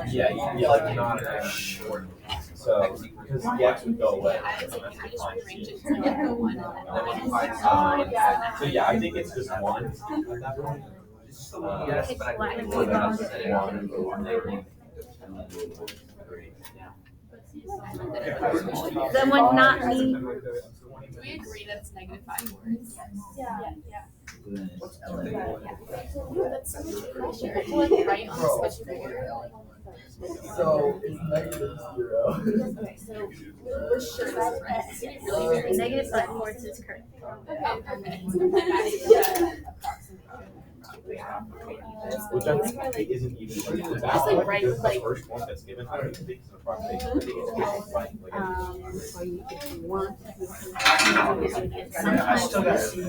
Yeah, like not an short. So, because the X would go away. So yeah, I think it's just one at that point. Yes, but I think one. That would not mean. Do we agree that it's -5 words? Yeah. That's so much pressure to like write on the switchboard. So it's -0. Okay, so we're sure this is right. Really, really -5 words is correct. Okay, perfect. Which I think isn't even Just like right, the like. first one that's given. I don't think it's an approximation. I think it's just like. Or you, if you want. I still got C.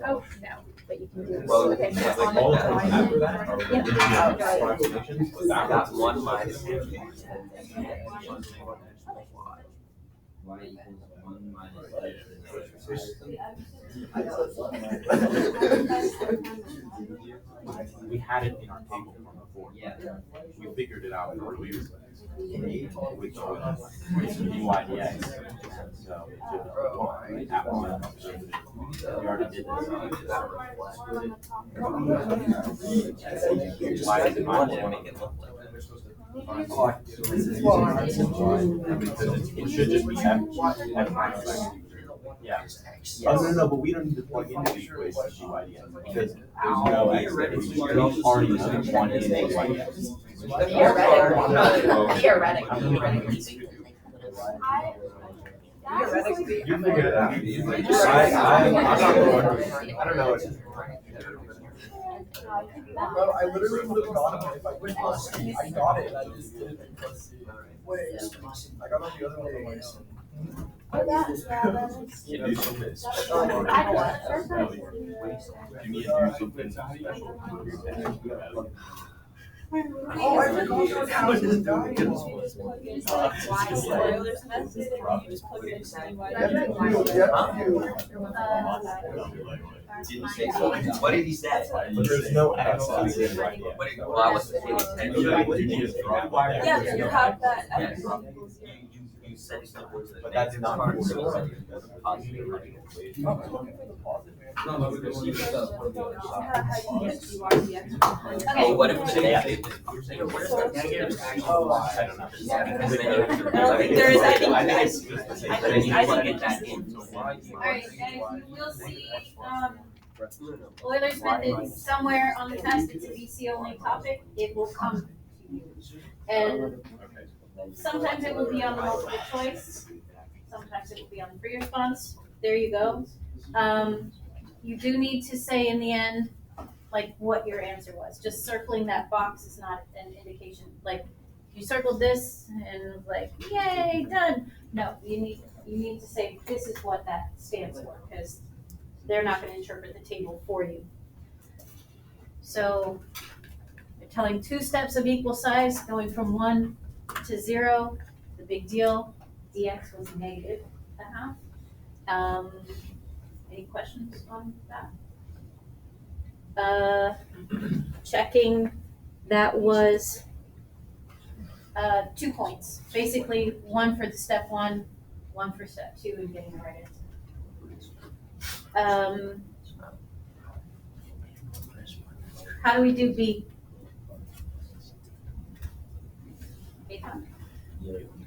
Oh, no. But you can do. Well, Okay. like all of them after that are Yeah. approximations. But that Got was one minus y equals 1 minus we had it in our table from before. Yeah. We figured it out earlier with UIDX. So at one, we already did this. Why is it one not to one? make it look like Because it should just be F minus. Yeah. Oh, no, but we don't need to plug into the equation of UIDX because there's no X there. We already know one is UIDX. Theoretically. You figured it out. I'm not going. I don't know what. Bro, I literally would have gotten it if I went plus C. I got it, I just didn't think plus C. Wait, I got on the other one on my own. You do something special. You need to do something special. Oh, I forgot how it is dying. Didn't say so. What did he say? But there's no X. Well, I was saying Yeah, you have that. you said something. But that's not. Okay, what if the negative? I don't know. I don't think there is anything. I think get that in. Alright, and you will see, Euler's method somewhere on the test, it's a VC only topic, it will come to you. And sometimes it will be on the multiple choice, sometimes it will be on the free response, there you go. You do need to say in the end, like what your answer was, just circling that box is not an indication, like, you circled this and like, yay, done. No, you need to say, this is what that stands for, because they're not gonna interpret the table for you. So, they're telling 2 steps of equal size, going from 1 to 0, the big deal, dx was -1/2. Any questions on that? Checking, that was 2 points. Basically, 1 for the step 1, 1 for step 2, and getting the right answer. How do we do B? You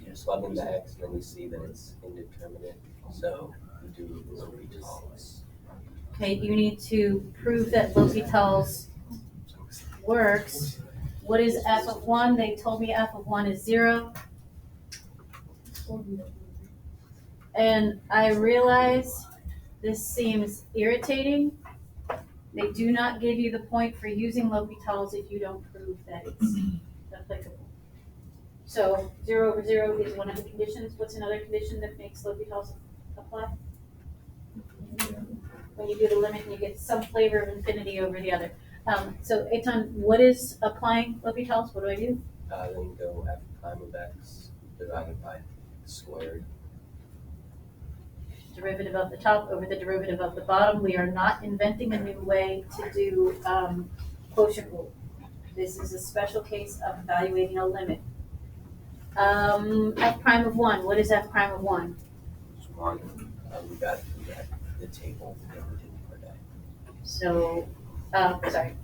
just plug in the X and then you see that it's indeterminate, so you do L'Hopital's. Okay, you need to prove that L'Hopital's works. What is f of 1? They told me f of 1 is 0. And I realize this seems irritating. They do not give you the point for using L'Hopital's if you don't prove that it's applicable. So 0 over 0 is one of the conditions. What's another condition that makes L'Hopital's apply? When you do the limit and you get some flavor of infinity over the other. So Eitan, what is applying L'Hopital's? What do I do? Then you go f prime of x divided by squared. Derivative of the top over the derivative of the bottom. We are not inventing a new way to do quotient rule. This is a special case of evaluating a limit. F prime of 1, what is F prime of 1? Just one, we got the table that we did for that. So,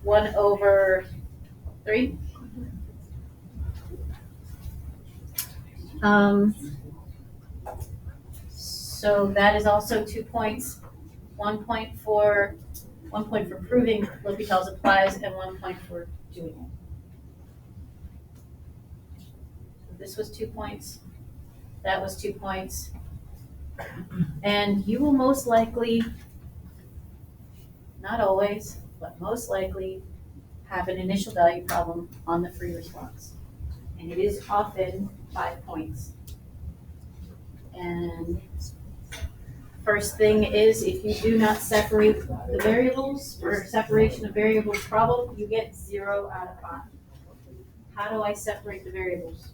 1 over 3? So that is also 2 points. 1 point for proving L'Hopital's applies and 1 point for doing it. So this was 2 points. That was 2 points. And you will most likely, not always, but most likely, have an initial value problem on the free response. And it is often 5 points. And first thing is, if you do not separate the variables, or separation of variables problem, you get 0 out of 5. How do I separate the variables?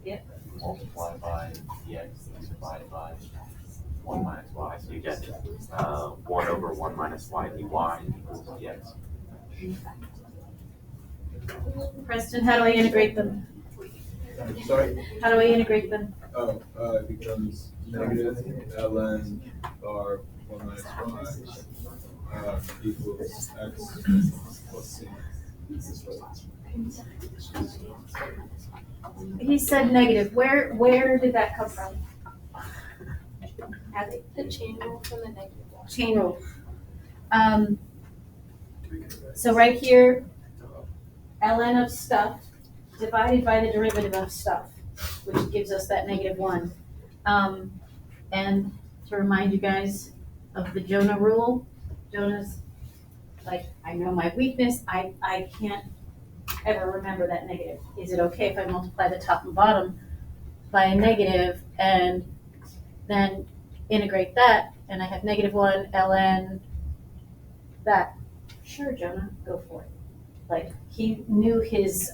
Yep. Multiply by dx divided by 1 minus y, so you get 1 over 1 minus y dy equals dx. Preston, how do I integrate them? Sorry? How do I integrate them? It becomes negative ln bar 1 minus y equals x plus c. He said negative. Where did that come from? The chain rule from the negative one. Chain rule. So right here, ln of stuff divided by the derivative of stuff, which gives us that -1. And to remind you guys of the Jonah rule, Jonah's like, I know my weakness, I can't ever remember that negative. Is it okay if I multiply the top and bottom by a negative and then integrate that, and I have -1 ln that? Sure, Jonah, go for it. Like, he knew his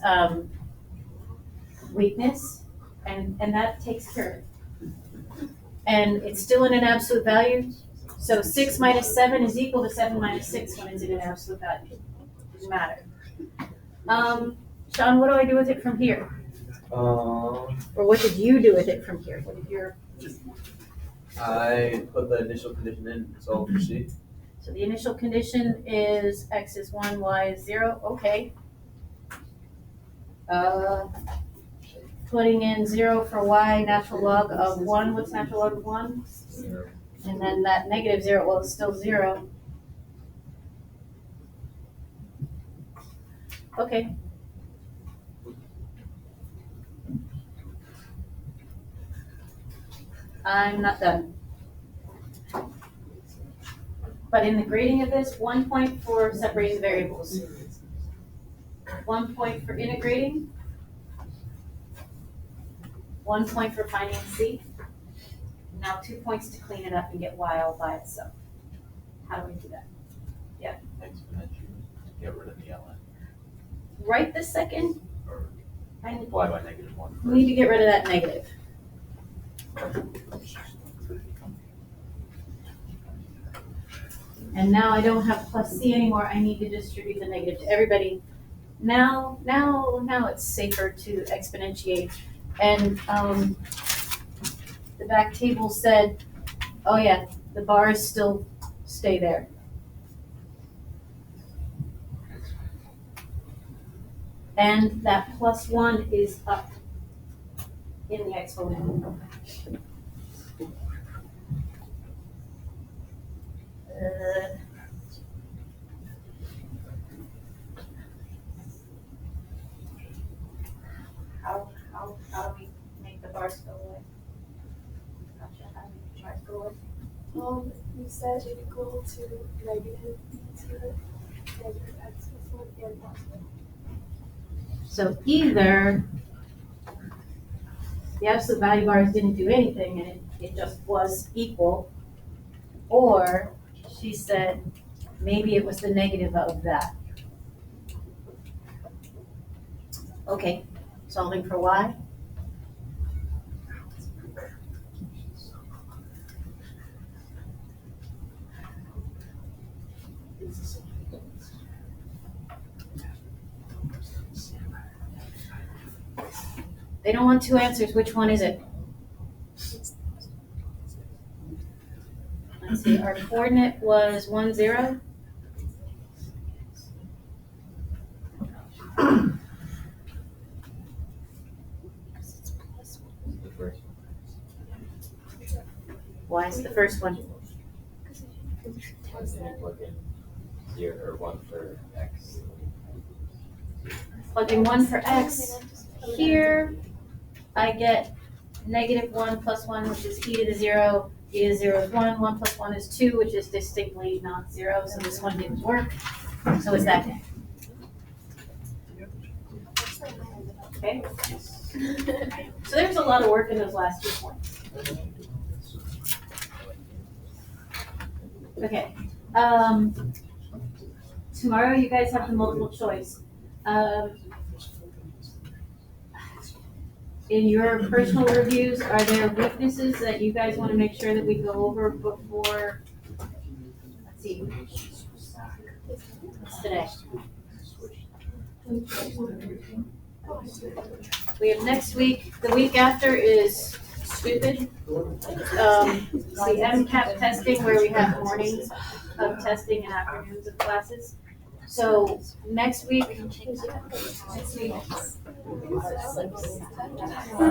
weakness, and that takes care of it. And it's still in an absolute value, so 6 minus 7 is equal to 7 minus 6 when it's in an absolute value. Doesn't matter. Sean, what do I do with it from here? Or what did you do with it from here? What did your... I put the initial condition in, solve for C. So the initial condition is x is 1, y is 0, okay. Putting in 0 for y, natural log of 1, what's natural log of 1? And then that -0, well, it's still 0. Okay. I'm not done. But in the grading of this, 1 point for separating the variables. 1 point for integrating. 1 point for finding C. Now 2 points to clean it up and get y all by itself. How do we do that? Exponentially, get rid of the ln. Right this second, Or I multiply by -1. need to get rid of that negative. And now I don't have plus C anymore, I need to distribute the negative to everybody. Now it's safer to exponentiate. And the back table said, oh yeah, the bars still stay there. And that +1 is up in the exponent. How do we make the bars go away? Not sure how to make the bars go away. You said equal to negative e to the negative x plus 1 and positive. So either the absolute value bars didn't do anything and it just was equal, or she said maybe it was the negative of that. Okay, solving for y. They don't want two answers. Which one is it? Let's see, our coordinate was 1, 0. The first Why is the first one? one. Plug in 0 or 1 for x. Plug in 1 for x. Here, I get -1 plus 1, which is e to the 0. E to the 0 is 1. 1 plus 1 is 2, which is distinctly not 0. So this one didn't work. So it's that guy. Okay. So there's a lot of work in those last 2 points. Okay. Tomorrow you guys have the multiple choice. In your personal reviews, are there weaknesses that you guys want to make sure that we go over before, let's see, what's today? We have next week. The week after is stupid. The MCAT testing where we have mornings of testing and afternoons of classes. So next week,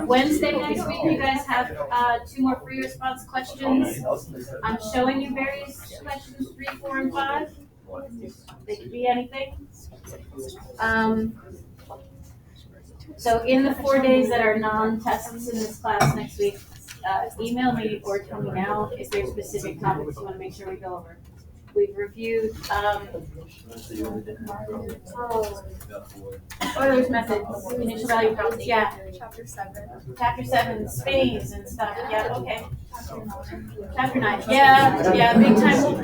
Wednesday next week, you guys have 2 more free response questions. I'm showing you various questions, 3, 4, and 5. They could be anything. So in the 4 days that are non-tests in this class next week, email me or tell me now if there's specific topics you want to make sure we go over. We've reviewed Euler's methods, initial value problems, yeah. Chapter 7. Chapter 7, spades and stuff, yeah, okay. Chapter 9, yeah, big time.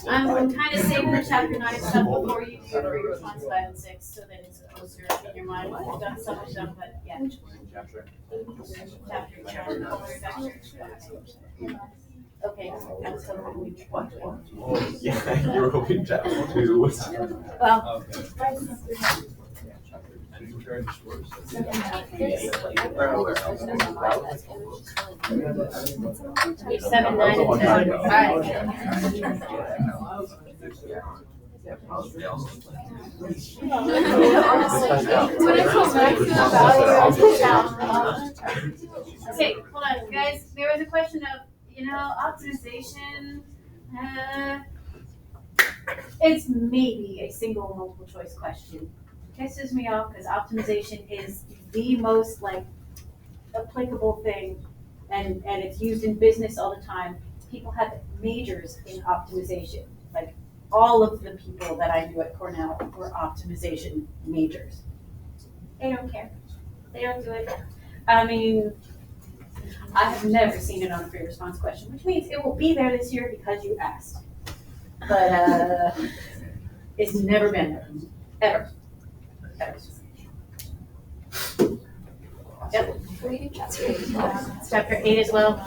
I'm kind of saving the chapter 9 stuff before you do free response 5 and 6, so that it's closer in your mind. We've done so much stuff, but yeah. Chapter 9, okay, that's hoping we. Yeah, you were hoping that too. Well, page 7, 9, and 10. All right. Okay, hold on, guys. There was a question of, optimization. It's maybe a single multiple choice question. Pisses me off because optimization is the most applicable thing, and it's used in business all the time. People have majors in optimization. Like all of the people that I knew at Cornell were optimization majors. They don't care. They don't do it. I mean, I have never seen it on a free response question, which means it will be there this year because you asked. But it's never been there, ever. Yep. Chapter 8 as well.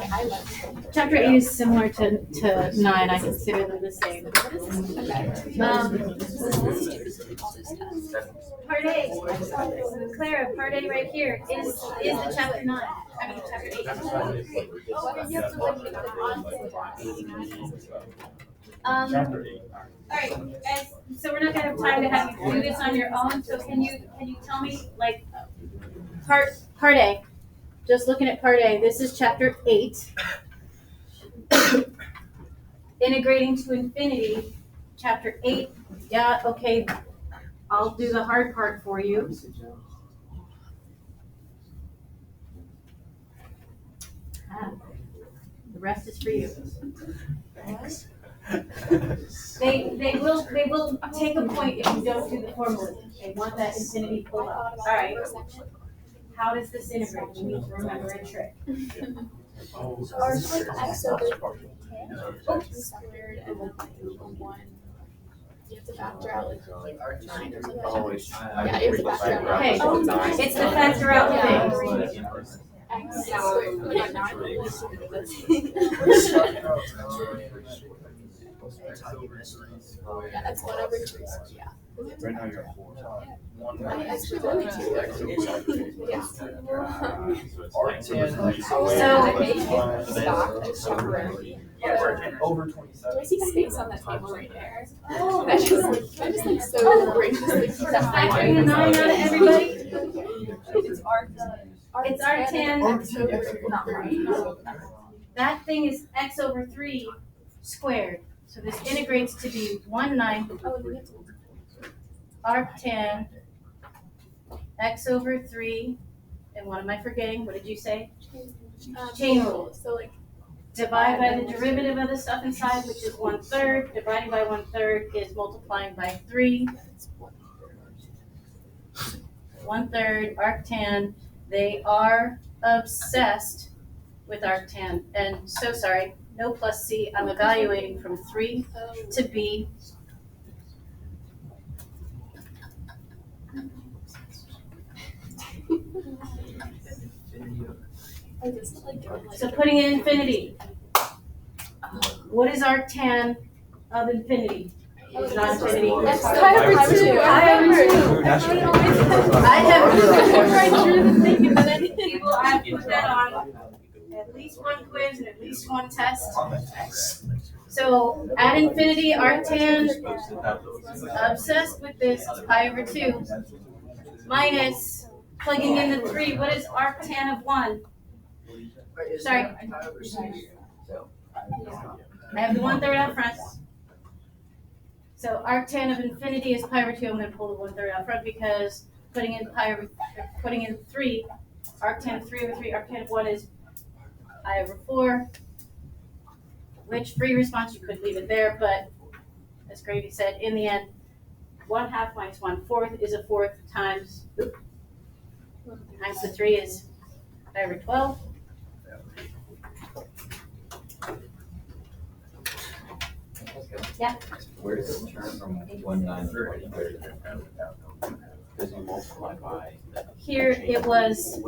Chapter 8 is similar to 9. I consider them the same. Part A. Clara, part A right here is the chapter 9. I mean, chapter 8. All right, guys. So we're not gonna have time to have you do this on your own. So can you tell me part A? Just looking at part A. This is chapter 8. Integrating to infinity. Chapter 8. Yeah. Okay. I'll do the hard part for you. The rest is for you. Thanks. They will take a point if you don't do the formula. They want that infinity pulled up. All right. How does this integrate? You need to remember a trick. So ours is x over 10 squared and then 1. You have to factor out 9 or something. Yeah, you have to factor out. Okay, it's the factor out thing. X squared. Yeah, 9. Yeah, that's 1 over 2. Yeah. Right now you're at 4. I actually wanted to. Yeah. Over Do 27. I see space on that table right there? That's just like, I'm just like so graciously Factoring a 9 out of everybody. It's our It's our 10. Not mine. That thing is x over 3 squared. So this integrates to be 1/9 Oh, and then it's arc10 x over 3. And what am I forgetting? What did you say? Chain rule. So like, Divide by the derivative of the stuff inside, which is 1/3. Dividing by 1/3 is multiplying by 3. 1/3 arctan. They are obsessed with arctan. And so sorry, no plus C. I'm evaluating from 3 to B. I just like doing like. So putting in infinity. What is arctan of infinity? It's not infinity. That's kind of I have people, I have put that on at least one quiz and at least one test. So at infinity, arctan, obsessed with this, is pi over 2, minus plugging in the 3. What is arctan of 1? Sorry. I have the 1/3 out front. So arctan of infinity is pi over 2. I'm going to pull the 1/3 out front because putting in 3, arctan of 3 over 3, arctan of 1 is I over 4. Which free response, you could leave it there, but as Grady said, in the end, 1/2 minus 1/4 is a 4th times the 3 is pi over 12. Yeah. Where does it turn from 1/9 to 1/3? Because you multiply by. Here it was.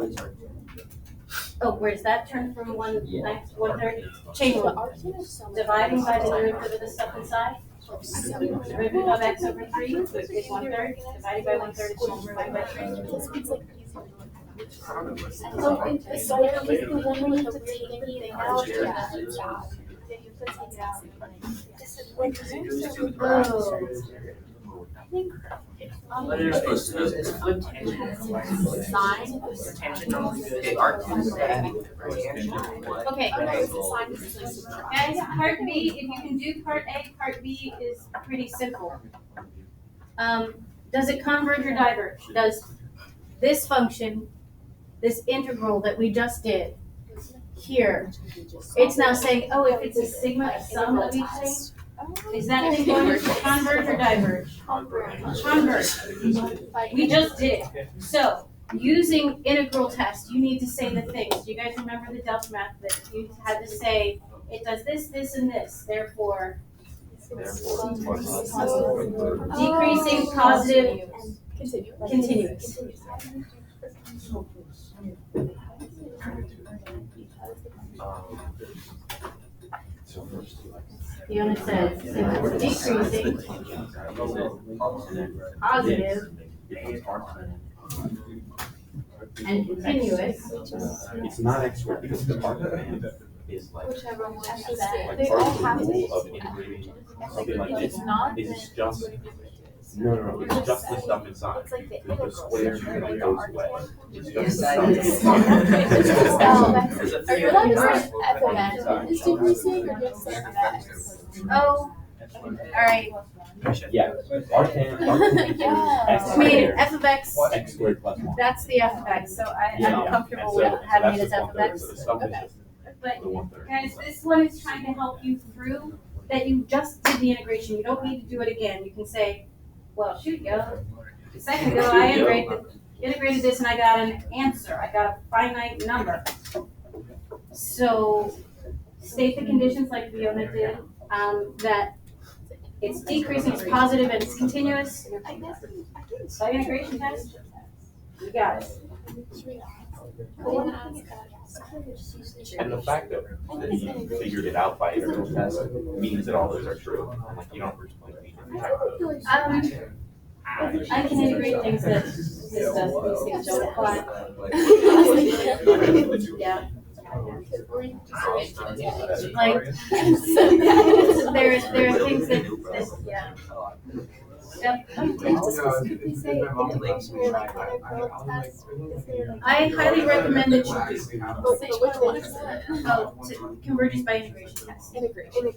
Oh, where's that turn from 1/9 to 1/3? Chain rule. Dividing by the derivative of the stuff inside. Derivative of x over 3 is 1/3. Dividing by 1/3 is multiplied by 3. Is flip Okay. Guys, part B, if you can do part A, part B is pretty simple. Does it converge or diverge? Does this function, this integral that we just did here, it's now saying, oh, if it's a sigma sum of each thing, is that thing going to converge or diverge? Converge. We just did it. So, using integral test, you need to say the things. Do you guys remember the delta math that you had to say, it does this, this, and this, therefore, decreasing, positive, continuous. The only says decreasing, positive, and continuous. It's not x squared because the arc is like. Whichever one Like they all our have rule to. of integrating something like this not, is just, no, it's just the stuff inside. It's like the The square kind of goes away. It's just the Yes, stuff inside. Are you allowed to say f of x is decreasing or just say f of x? Oh, alright. Yeah, arctan, I Yeah. mean, f of x, x squared plus 1. that's the f of x, so I'm comfortable So with having it as that's f of the 1/3, x. so the stuff is Okay. just But the 1/3. guys, this one is trying to help you through that you just did the integration. You don't need to do it again. You can say, well, shoot, yo. A second ago, I integrated this and I got an answer. I got a finite number. So state the conditions like Fiona did, that it's decreasing, it's positive, and it's continuous. By integration test, you got it. And the fact that you figured it out by integral test means that all those are true. Like, you don't like, I can integrate things that this does, these things don't apply. Yeah, like, there are things that, yeah. Yep. Specifically say integration or like integral tests, is there like? I highly recommend that you do. But which one is that? Oh, convergence by integration test. Integration.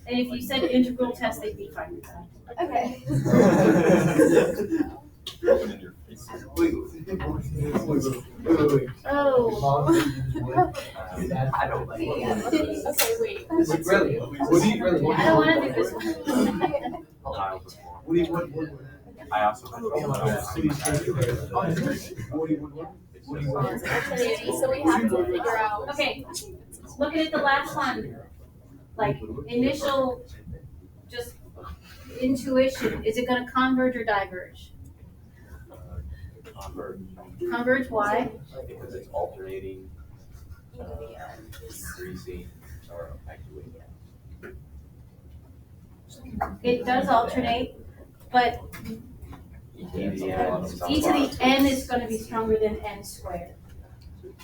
And if you said integral test, they'd be fine with that. Okay. Oh. I don't like it. Okay, wait. Really? What do you really want? I don't wanna do this one. What do you want? I also. So we have to figure out. Okay, looking at the last one, like initial, just intuition, is it gonna converge or diverge? Convert, Converge, why? because it's alternating, increasing, or actually. It does alternate, but E to the n. e to the n is gonna be stronger than n squared.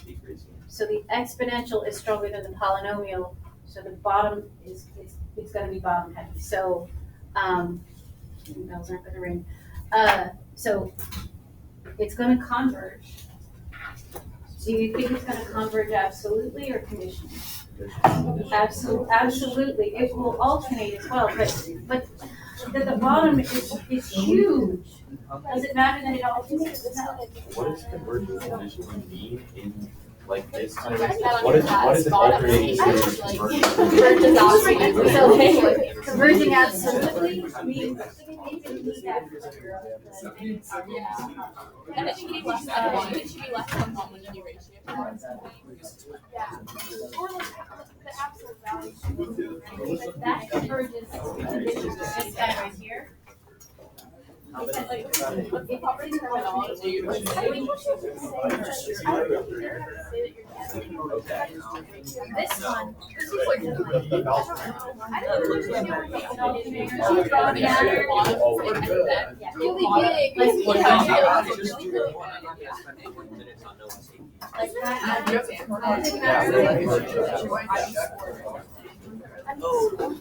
Decreasing. So the exponential is stronger than the polynomial, so the bottom is, it's gonna be bottom heavy, so, bells aren't gonna ring. So it's gonna converge. Do you think it's gonna converge absolutely or conditionally? Absolutely, it will alternate as well, but the bottom is huge. Does it matter that it alternates? No. What does convergence conditionally mean in like this kind of? Write that on What your is, class, what is an bottom alternating line, series like, convergence? converges absolutely. So, converging absolutely means that. Yeah. And it should be less than one, it should be less than one when you do ratio. Yeah. Or like the absolute value. But that converges to this guy right here. Because like, if proper terminology, I think you should just say that, I don't know, say that you're getting. This one, This is like, I don't know, I don't understand what the alternator. She's got the other. Yeah. Really big. Like, Yeah, It's just really big. spending 1 minute on no safety. Like that. Yeah. That. Yeah.